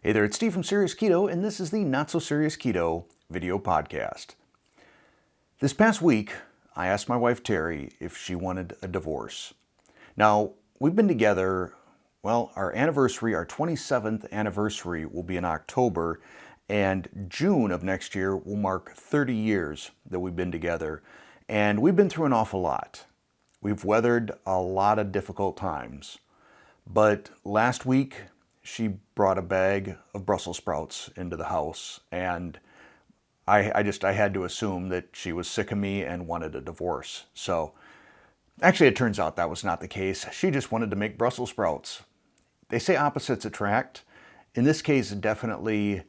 Hey there, it's Steve from Serious Keto, and this is the Not So Serious Keto video podcast. This past week, I asked my wife Terry if she wanted a divorce. Now, we've been together, our anniversary, our 27th anniversary will be in October, and June of next year will mark 30 years that we've been together, and we've been through an awful lot. We've weathered a lot of difficult times, but last week, she brought a bag of Brussels sprouts into the house, and I had to assume that she was sick of me and wanted a divorce. So actually, it turns out that was not the case. She just wanted to make Brussels sprouts. They say opposites attract. In this case, definitely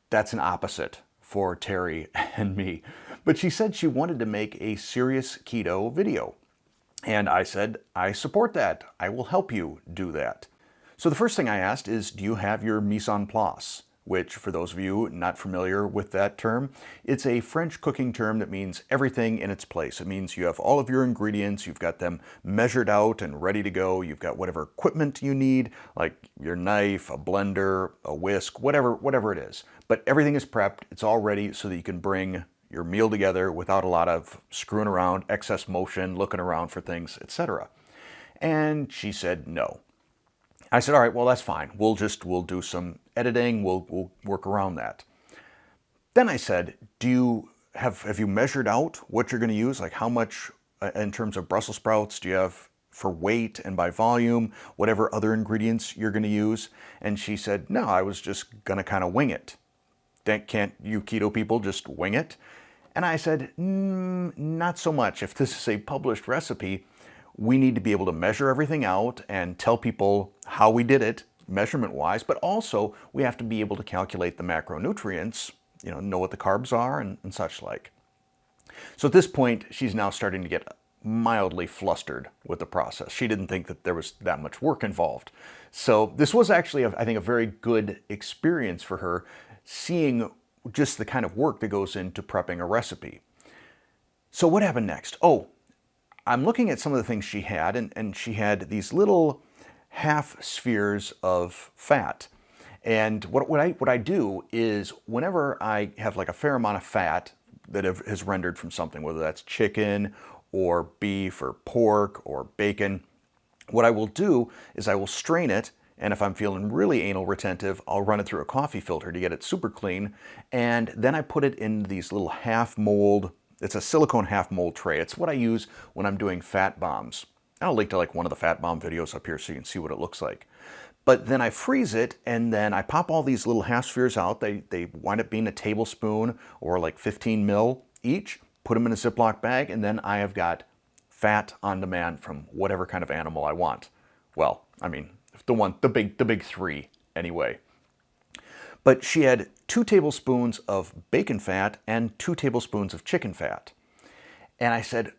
that's an opposite for Terry and me. But she said she wanted to make a serious keto video. And I said, I support that. I will help you do that. So the first thing I asked is, do you have your mise en place? Which, for those of you not familiar with that term, it's a French cooking term that means everything in its place. It means you have all of your ingredients, you've got them measured out and ready to go, you've got whatever equipment you need, like your knife, a blender, a whisk, whatever it is. But everything is prepped, it's all ready so that you can bring your meal together without a lot of screwing around, excess motion, looking around for things, etc. And she said no. I said, all right, well, that's fine. We'll do some editing. We'll work around that. Then I said, have you measured out what you're going to use? Like how much in terms of Brussels sprouts do you have for weight and by volume, whatever other ingredients you're going to use? And she said, no, I was just going to kind of wing it. Can't you keto people just wing it? And I said, not so much. If this is a published recipe, we need to be able to measure everything out and tell people how we did it measurement-wise, but also we have to be able to calculate the macronutrients, know what the carbs are and such like. So at this point, she's now starting to get mildly flustered with the process. She didn't think that there was that much work involved. So this was actually, I think, a very good experience for her, seeing just the kind of work that goes into prepping a recipe. So what happened next? I'm looking at some of the things she had, and she had these little half spheres of fat. And what I do is whenever I have like a fair amount of fat that has rendered from something, whether that's chicken or beef or pork or bacon, what I will do is I will strain it, and if I'm feeling really anal retentive, I'll run it through a coffee filter to get it super clean, and then I put it in these little half mold. It's a silicone half mold tray. It's what I use when I'm doing fat bombs. I'll link to like one of the fat bomb videos up here so you can see what it looks like. But then I freeze it, and then I pop all these little half spheres out. They wind up being a tablespoon or like 15 mil each. Put them in a Ziploc bag, and then I have got fat on demand from whatever kind of animal I want. Well, I mean, the big three anyway. But she had 2 tablespoons of bacon fat and 2 tablespoons of chicken fat. And I said,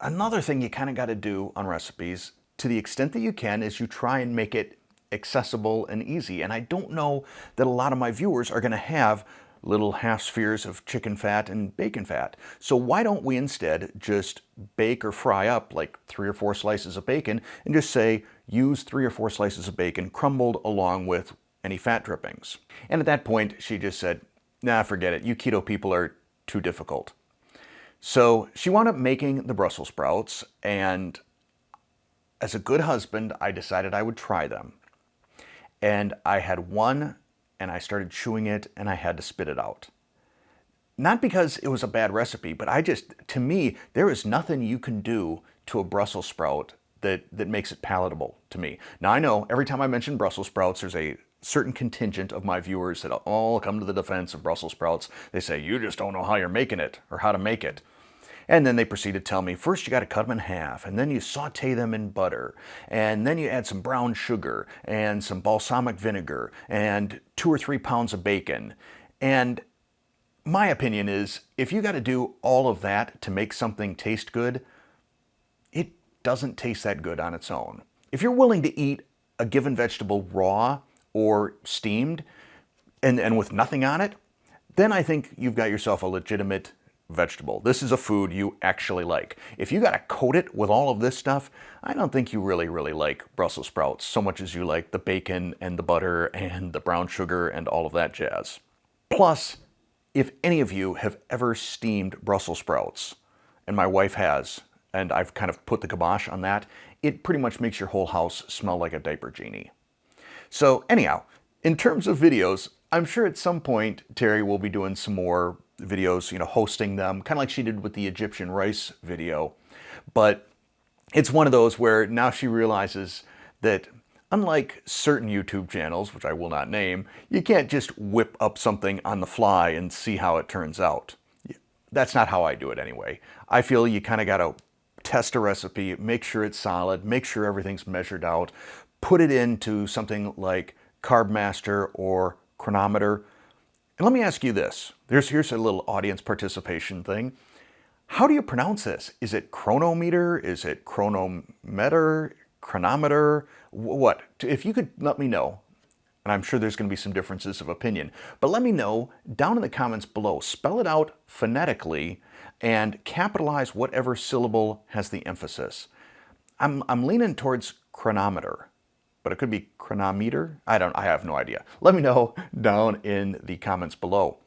another thing you kind of got to do on recipes, to the extent that you can, is you try and make it accessible and easy. And I don't know that a lot of my viewers are going to have little half spheres of chicken fat and bacon fat. So why don't we instead just bake or fry up like 3 or 4 slices of bacon and just say, use 3 or 4 slices of bacon crumbled along with any fat drippings. And at that point, she just said, nah, forget it. You keto people are too difficult. So she wound up making the Brussels sprouts, and as a good husband, I decided I would try them. And I had one, and I started chewing it, and I had to spit it out. Not because it was a bad recipe, but to me, there is nothing you can do to a Brussels sprout that makes it palatable to me. Now, I know every time I mention Brussels sprouts, there's a certain contingent of my viewers that all come to the defense of Brussels sprouts. They say, you just don't know how you're making it or how to make it. And then they proceed to tell me, first you got to cut them in half, and then you saute them in butter, and then you add some brown sugar and some balsamic vinegar and 2 or 3 pounds of bacon. And my opinion is, if you got to do all of that to make something taste good, it doesn't taste that good on its own. If you're willing to eat a given vegetable raw or steamed and with nothing on it, then I think you've got yourself a legitimate vegetable. This is a food you actually like. If you gotta coat it with all of this stuff, I don't think you really like Brussels sprouts so much as you like the bacon and the butter and the brown sugar and all of that jazz. Plus, if any of you have ever steamed Brussels sprouts, and my wife has, and I've kind of put the kibosh on that, it pretty much makes your whole house smell like a diaper genie. So anyhow, in terms of videos, I'm sure at some point Terry will be doing some more videos, hosting them, kind of like she did with the Egyptian rice video. But it's one of those where now she realizes that unlike certain YouTube channels, which I will not name, you can't just whip up something on the fly and see how it turns out. That's not how I do it anyway. I feel you kind of got to test a recipe, make sure it's solid, make sure everything's measured out, put it into something like Carb Master or Chronometer. And let me ask you this. Here's a little audience participation thing. How do you pronounce this? Is it chronometer? Is it chronometer? Chronometer? What? If you could let me know, and I'm sure there's going to be some differences of opinion, but let me know down in the comments below. Spell it out phonetically and capitalize whatever syllable has the emphasis. I'm leaning towards chronometer, but it could be chronometer. I have no idea. Let me know down in the comments below.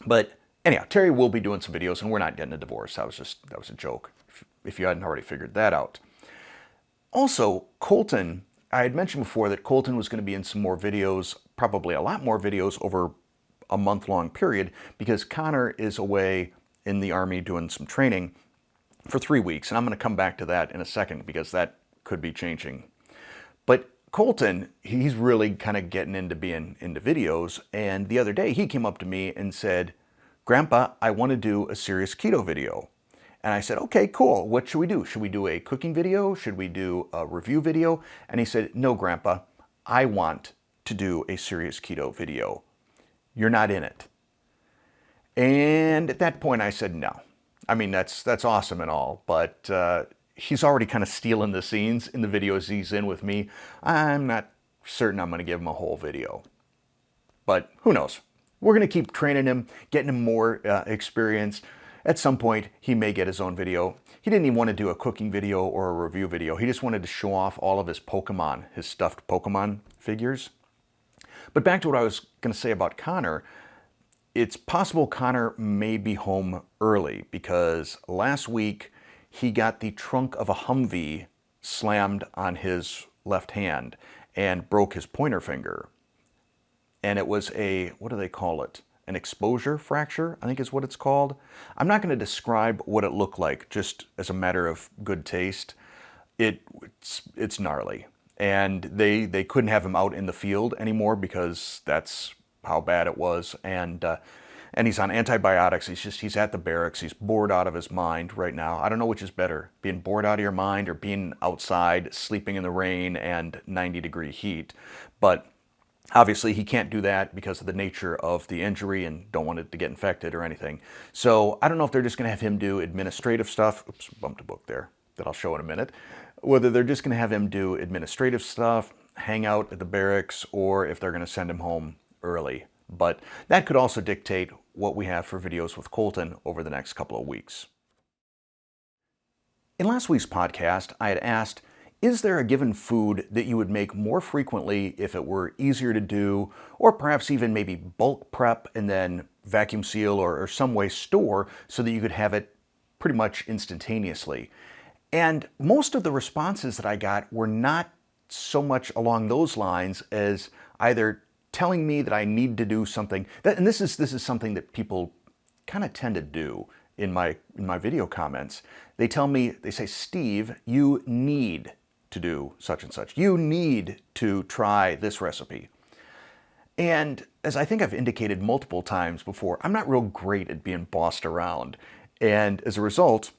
But anyhow, Terry will be doing some videos, and we're not getting a divorce. That was a joke, if you hadn't already figured that out. Also, Colton, I had mentioned before that Colton was going to be in some more videos, probably a lot more videos over a month-long period, because Connor is away in the Army doing some training for 3 weeks, and I'm going to come back to that in a second because that could be changing. But Colton, he's really kind of getting into being into videos, and the other day he came up to me and said, "Grandpa, I want to do a serious keto video." And I said, "Okay, cool. What should we do? Should we do a cooking video? Should we do a review video?" And he said, "No, Grandpa, I want to do a serious keto video. You're not in it." And at that point I said, no. I mean, that's awesome and all, but he's already kind of stealing the scenes in the videos he's in with me. I'm not certain I'm going to give him a whole video. But who knows? We're going to keep training him, getting him more experience. At some point, he may get his own video. He didn't even want to do a cooking video or a review video. He just wanted to show off all of his Pokemon, his stuffed Pokemon figures. But back to what I was going to say about Connor. It's possible Connor may be home early because last week he got the trunk of a Humvee slammed on his left hand and broke his pointer finger. And it was a, what do they call it? An exposure fracture, I think is what it's called. I'm not going to describe what it looked like, just as a matter of good taste. It's gnarly. And they couldn't have him out in the field anymore because that's how bad it was. And he's on antibiotics. He's at the barracks. He's bored out of his mind right now. I don't know which is better, being bored out of your mind or being outside, sleeping in the rain and 90-degree heat. But obviously he can't do that because of the nature of the injury and don't want it to get infected or anything. So I don't know if they're just going to have him do administrative stuff. Oops, bumped a book there that I'll show in a minute. Whether they're just going to have him do administrative stuff, hang out at the barracks, or if they're going to send him home early. But that could also dictate what we have for videos with Colton over the next couple of weeks. In last week's podcast, I had asked, is there a given food that you would make more frequently if it were easier to do, or perhaps even maybe bulk prep and then vacuum seal or some way store so that you could have it pretty much instantaneously? And most of the responses that I got were not so much along those lines as either telling me that I need to do something, and this is something that people kind of tend to do in my video comments. They tell me, they say, Steve, you need to do such and such. You need to try this recipe. And as I think I've indicated multiple times before, I'm not real great at being bossed around. And as a result,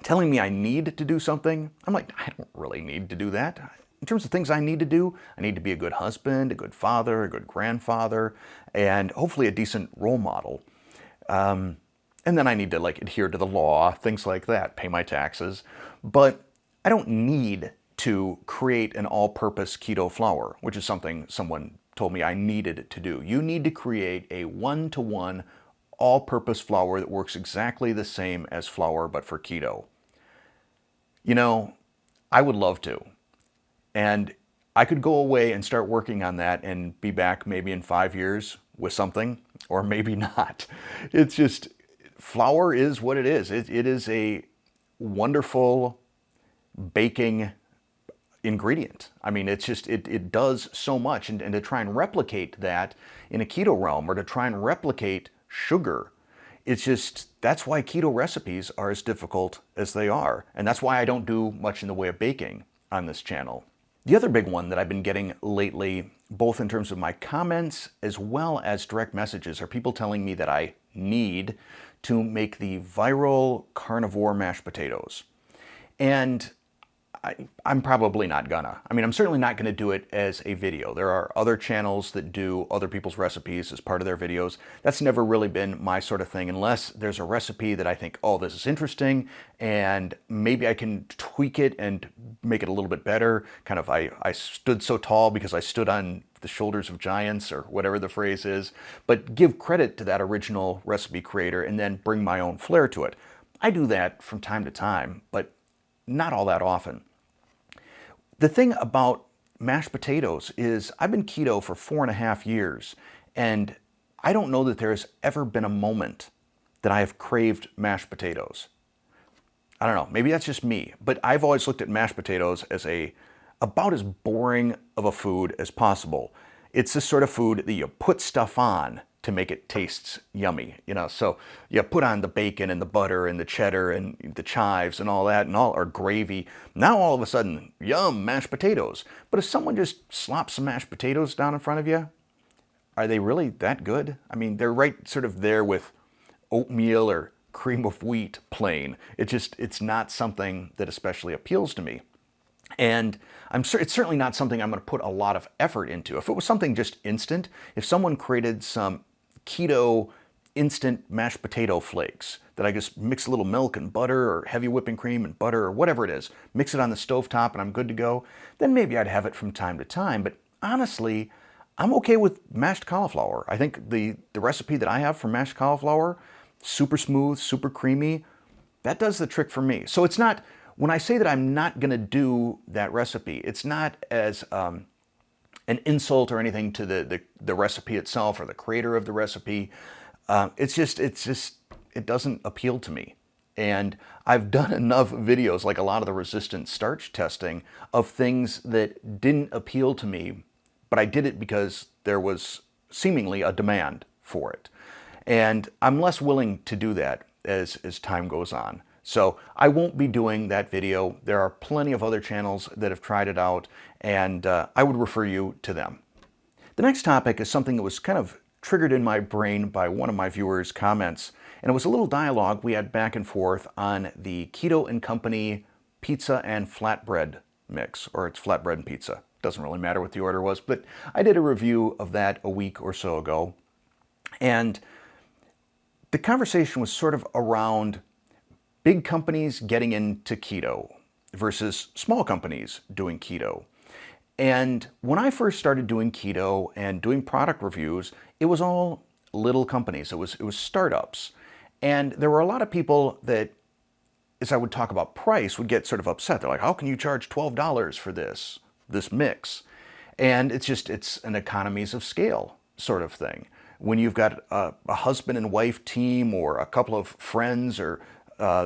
telling me I need to do something, I'm like, I don't really need to do that. In terms of things I need to do, I need to be a good husband, a good father, a good grandfather, and hopefully a decent role model. And then I need to adhere to the law, things like that, pay my taxes. But I don't need to create an all-purpose keto flour, which is something someone told me I needed to do. You need to create a one-to-one, all-purpose flour that works exactly the same as flour, but for keto. You know, I would love to. And I could go away and start working on that and be back maybe in 5 years with something, or maybe not. It's just, flour is what it is. It is a wonderful baking ingredient. I mean, it's just, it does so much. And to try and replicate that in a keto realm, or to try and replicate sugar, it's just, that's why keto recipes are as difficult as they are. And that's why I don't do much in the way of baking on this channel. The other big one that I've been getting lately, both in terms of my comments as well as direct messages, are people telling me that I need to make the viral carnivore mashed potatoes. And I'm probably not gonna. I mean, I'm certainly not gonna do it as a video. There are other channels that do other people's recipes as part of their videos. That's never really been my sort of thing, unless there's a recipe that I think, oh, this is interesting, and maybe I can tweak it and make it a little bit better. Kind of, I stood so tall because I stood on the shoulders of giants, or whatever the phrase is, but give credit to that original recipe creator and then bring my own flair to it. I do that from time to time, but not all that often. The thing about mashed potatoes is I've been keto for 4.5 years, and I don't know that there's ever been a moment that I have craved mashed potatoes. I don't know, maybe that's just me, but I've always looked at mashed potatoes as about as boring of a food as possible. It's this sort of food that you put stuff on to make it taste yummy, you know. So you put on the bacon and the butter and the cheddar and the chives and all that, and all, or gravy. Now all of a sudden, yum, mashed potatoes. But if someone just slops some mashed potatoes down in front of you, are they really that good? I mean, they're right sort of there with oatmeal or cream of wheat plain. It's not something that especially appeals to me. And it's certainly not something I'm going to put a lot of effort into. If it was something just instant, if someone created some keto instant mashed potato flakes that I just mix a little milk and butter, or heavy whipping cream and butter, or whatever it is, mix it on the stovetop and I'm good to go, then maybe I'd have it from time to time. But honestly, I'm okay with mashed cauliflower. I think the recipe that I have for mashed cauliflower, super smooth, super creamy, that does the trick for me. So it's not, when I say that I'm not going to do that recipe, it's not as an insult or anything to the recipe itself or the creator of the recipe. It doesn't appeal to me. And I've done enough videos, like a lot of the resistant starch testing, of things that didn't appeal to me, but I did it because there was seemingly a demand for it. And I'm less willing to do that as time goes on. So I won't be doing that video. There are plenty of other channels that have tried it out, and I would refer you to them. The next topic is something that was kind of triggered in my brain by one of my viewers' comments, and it was a little dialogue we had back and forth on the Keto and Company pizza and flatbread mix, or it's flatbread and pizza. Doesn't really matter what the order was, but I did a review of that a week or so ago, and the conversation was sort of around big companies getting into keto versus small companies doing keto. And when I first started doing keto and doing product reviews, it was all little companies. It was startups. And there were a lot of people that, as I would talk about price, would get sort of upset. They're like, how can you charge $12 for this mix? And it's an economies of scale sort of thing. When you've got a husband and wife team, or a couple of friends or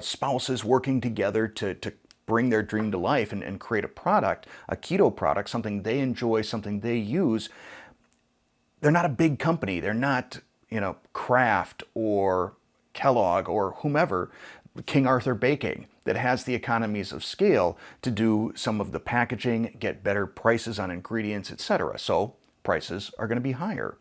spouses working together to bring their dream to life and create a product, a keto product, something they enjoy, something they use, they're not a big company. They're not, Kraft or Kellogg or whomever, King Arthur Baking, that has the economies of scale to do some of the packaging, get better prices on ingredients, etc. So prices are going to be higher.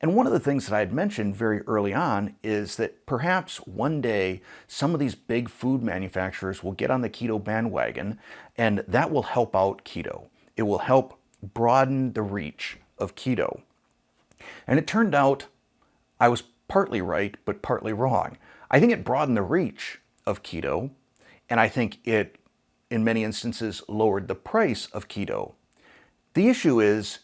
And one of the things that I had mentioned very early on is that perhaps one day some of these big food manufacturers will get on the keto bandwagon, and that will help out keto. It will help broaden the reach of keto. And it turned out I was partly right, but partly wrong. I think it broadened the reach of keto, and I think it, in many instances, lowered the price of keto. The issue is,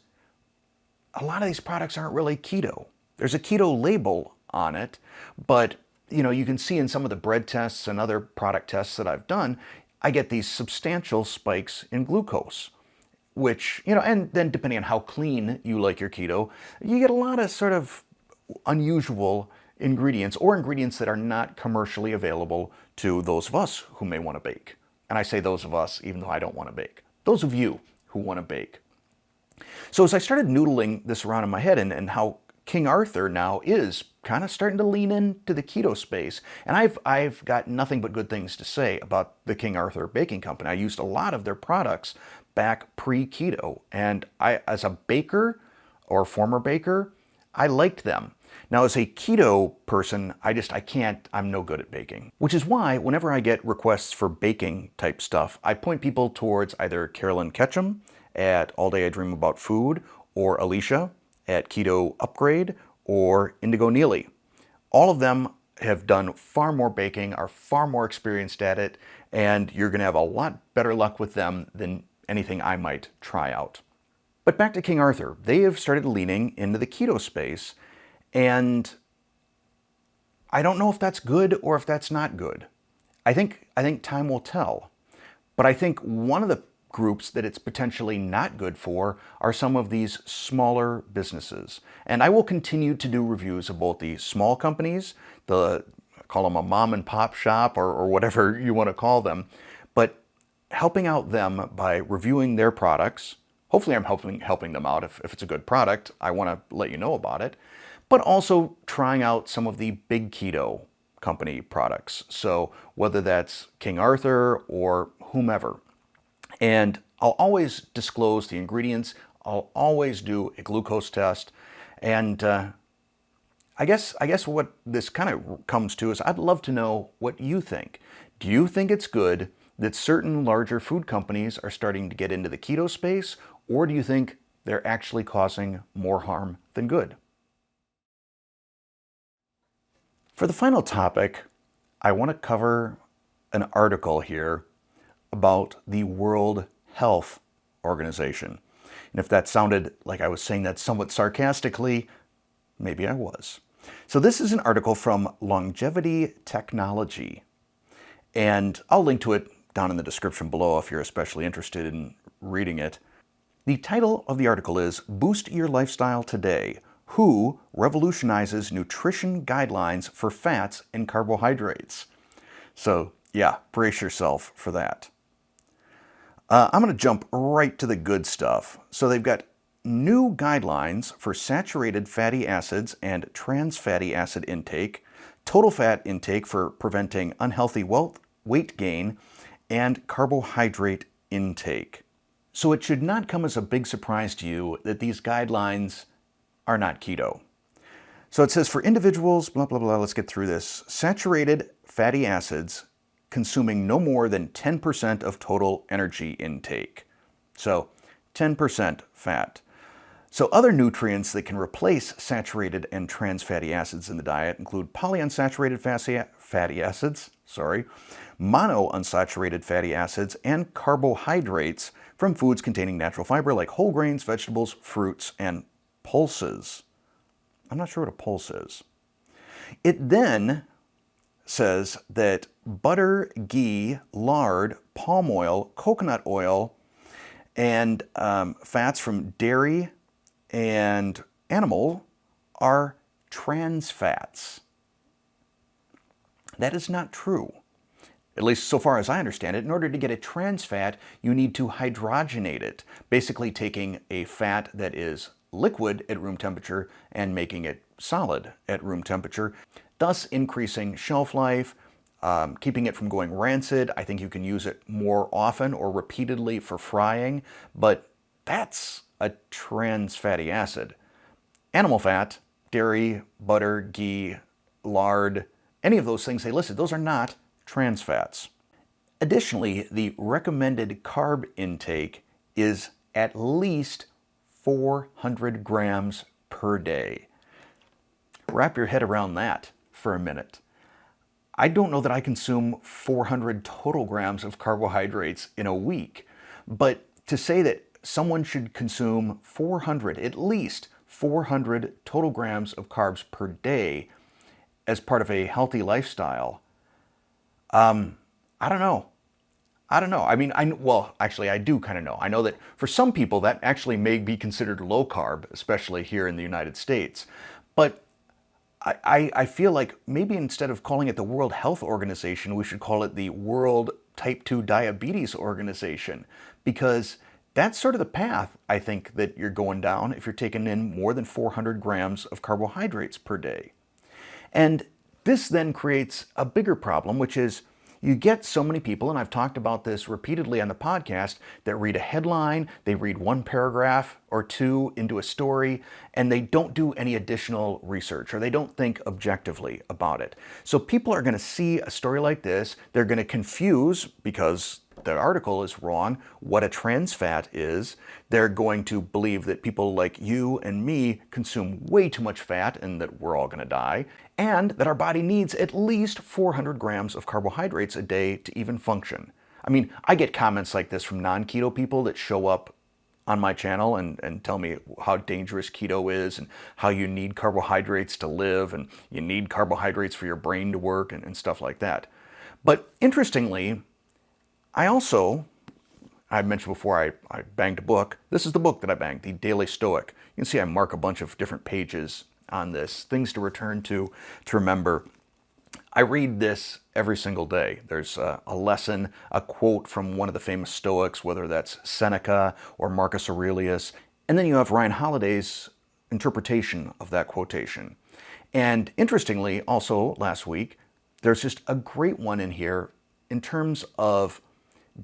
a lot of these products aren't really keto. There's a keto label on it. But, you can see in some of the bread tests and other product tests that I've done, I get these substantial spikes in glucose, which, and then depending on how clean you like your keto, you get a lot of sort of unusual ingredients or ingredients that are not commercially available to those of us who may want to bake. And I say those of us, even though I don't want to bake. Those of you who want to bake. So as I started noodling this around in my head and how King Arthur now is kind of starting to lean into the keto space, and I've got nothing but good things to say about the King Arthur Baking Company. I used a lot of their products back pre-keto, and as a baker or former baker, I liked them. Now, as a keto person, I'm no good at baking. Which is why, whenever I get requests for baking type stuff, I point people towards either Carolyn Ketchum at All Day I Dream About Food, or Alicia at Keto Upgrade, or Indigo Neely. All of them have done far more baking, are far more experienced at it, and you're gonna have a lot better luck with them than anything I might try out. But back to King Arthur. They have started leaning into the keto space, and I don't know if that's good or if that's not good. I think time will tell. But I think one of the groups that it's potentially not good for are some of these smaller businesses. And I will continue to do reviews of both the small companies, call them a mom and pop shop or whatever you want to call them, but helping out them by reviewing their products. Hopefully I'm helping them out. If it's a good product, I want to let you know about it. But also trying out some of the big keto company products. So whether that's King Arthur or whomever. And I'll always disclose the ingredients. I'll always do a glucose test. And I guess what this kind of comes to is I'd love to know what you think. Do you think it's good that certain larger food companies are starting to get into the keto space, or do you think they're actually causing more harm than good? For the final topic, I want to cover an article here about the World Health Organization. And if that sounded like I was saying that somewhat sarcastically, maybe I was. So this is an article from Longevity Technology, and I'll link to it down in the description below if you're especially interested in reading it. The title of the article is Boost Your Lifestyle Today: Who Revolutionizes Nutrition Guidelines for Fats and Carbohydrates. So yeah, brace yourself for that. I'm going to jump right to the good stuff. So they've got new guidelines for saturated fatty acids and trans fatty acid intake, total fat intake for preventing unhealthy weight gain, and carbohydrate intake. So it should not come as a big surprise to you that these guidelines are not keto. So it says for individuals, blah, blah, blah, let's get through this. Saturated fatty acids consuming no more than 10% of total energy intake. So 10% fat. So other nutrients that can replace saturated and trans fatty acids in the diet include polyunsaturated fatty acids, monounsaturated fatty acids, and carbohydrates from foods containing natural fiber like whole grains, vegetables, fruits, and pulses. I'm not sure what a pulse is. It then says that butter, ghee, lard, palm oil, coconut oil, and fats from dairy and animal are trans fats. That is not true. At least so far as I understand it. In order to get a trans fat, you need to hydrogenate it, basically taking a fat that is liquid at room temperature and making it solid at room temperature, thus increasing shelf life, keeping it from going rancid. I think you can use it more often or repeatedly for frying, but that's a trans fatty acid. Animal fat, dairy, butter, ghee, lard, any of those things they listed, those are not trans fats. Additionally, the recommended carb intake is at least 400 grams per day. Wrap your head around that for a minute. I don't know that I consume 400 total grams of carbohydrates in a week, but to say that someone should consume at least 400 total grams of carbs per day as part of a healthy lifestyle, I don't know. I don't know. I mean, well, actually, I do kind of know. I know that for some people that actually may be considered low carb, especially here in the United States. But I feel like maybe instead of calling it the World Health Organization, we should call it the World Type 2 Diabetes Organization, because that's sort of the path I think that you're going down if you're taking in more than 400 grams of carbohydrates per day. And this then creates a bigger problem, which is you get so many people, and I've talked about this repeatedly on the podcast, that read a headline, they read one paragraph or two into a story, and they don't do any additional research, or they don't think objectively about it. So people are going to see a story like this, they're going to confuse, because the article is wrong, what a trans fat is. They're going to believe that people like you and me consume way too much fat and that we're all going to die, and that our body needs at least 400 grams of carbohydrates a day to even function. I mean, I get comments like this from non-keto people that show up on my channel and tell me how dangerous keto is and how you need carbohydrates to live and you need carbohydrates for your brain to work and stuff like that. But interestingly, I mentioned before I banged a book. This is the book that I banged, The Daily Stoic. You can see I mark a bunch of different pages on this, things to return to remember. I read this every single day. There's a lesson, a quote from one of the famous Stoics, whether that's Seneca or Marcus Aurelius. And then you have Ryan Holiday's interpretation of that quotation. And interestingly, also last week, there's just a great one in here in terms of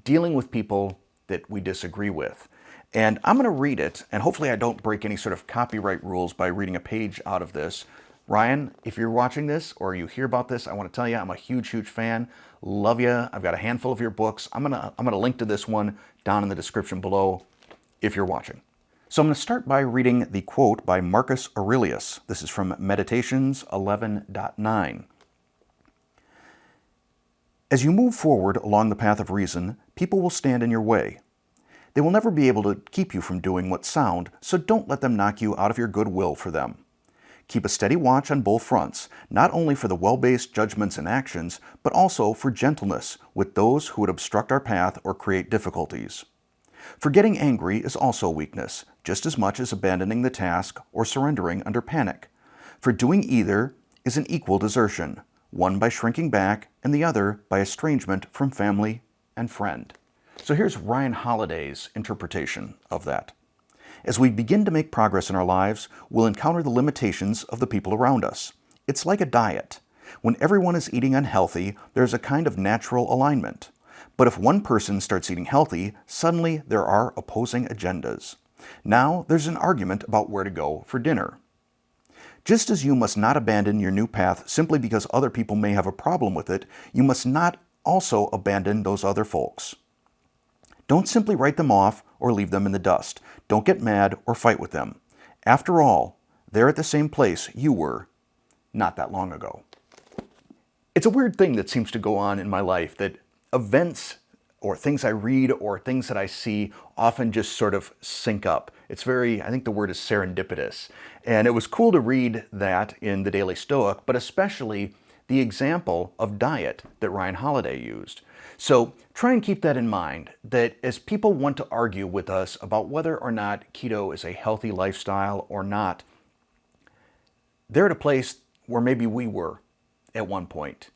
dealing with people that we disagree with. And I'm going to read it, and hopefully I don't break any sort of copyright rules by reading a page out of this. Ryan, if you're watching this or you hear about this, I want to tell you I'm a huge, huge fan. Love you. I've got a handful of your books. I'm gonna link to this one down in the description below if you're watching. So I'm going to start by reading the quote by Marcus Aurelius. This is from Meditations 11.9. As you move forward along the path of reason, people will stand in your way. They will never be able to keep you from doing what's sound, so don't let them knock you out of your goodwill for them. Keep a steady watch on both fronts, not only for the well-based judgments and actions, but also for gentleness with those who would obstruct our path or create difficulties. For getting angry is also weakness, just as much as abandoning the task or surrendering under panic. For doing either is an equal desertion, one by shrinking back and the other by estrangement from family and friend. So here's Ryan Holiday's interpretation of that. As we begin to make progress in our lives, we'll encounter the limitations of the people around us. It's like a diet. When everyone is eating unhealthy, there's a kind of natural alignment. But if one person starts eating healthy, suddenly there are opposing agendas. Now there's an argument about where to go for dinner. Just as you must not abandon your new path simply because other people may have a problem with it, you must not also abandon those other folks. Don't simply write them off or leave them in the dust. Don't get mad or fight with them. After all, they're at the same place you were not that long ago. It's a weird thing that seems to go on in my life, that events or things I read or things that I see often just sort of sync up. It's very, I think the word is serendipitous. And it was cool to read that in the Daily Stoic, but especially the example of diet that Ryan Holiday used. So try and keep that in mind, that as people want to argue with us about whether or not keto is a healthy lifestyle or not, they're at a place where maybe we were at one point.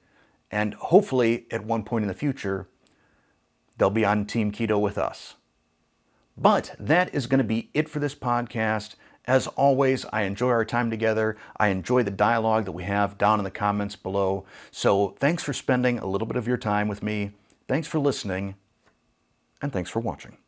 And hopefully at one point in the future, they'll be on Team Keto with us. But that is going to be it for this podcast. As always, I enjoy our time together. I enjoy the dialogue that we have down in the comments below. So thanks for spending a little bit of your time with me. Thanks for listening, and thanks for watching.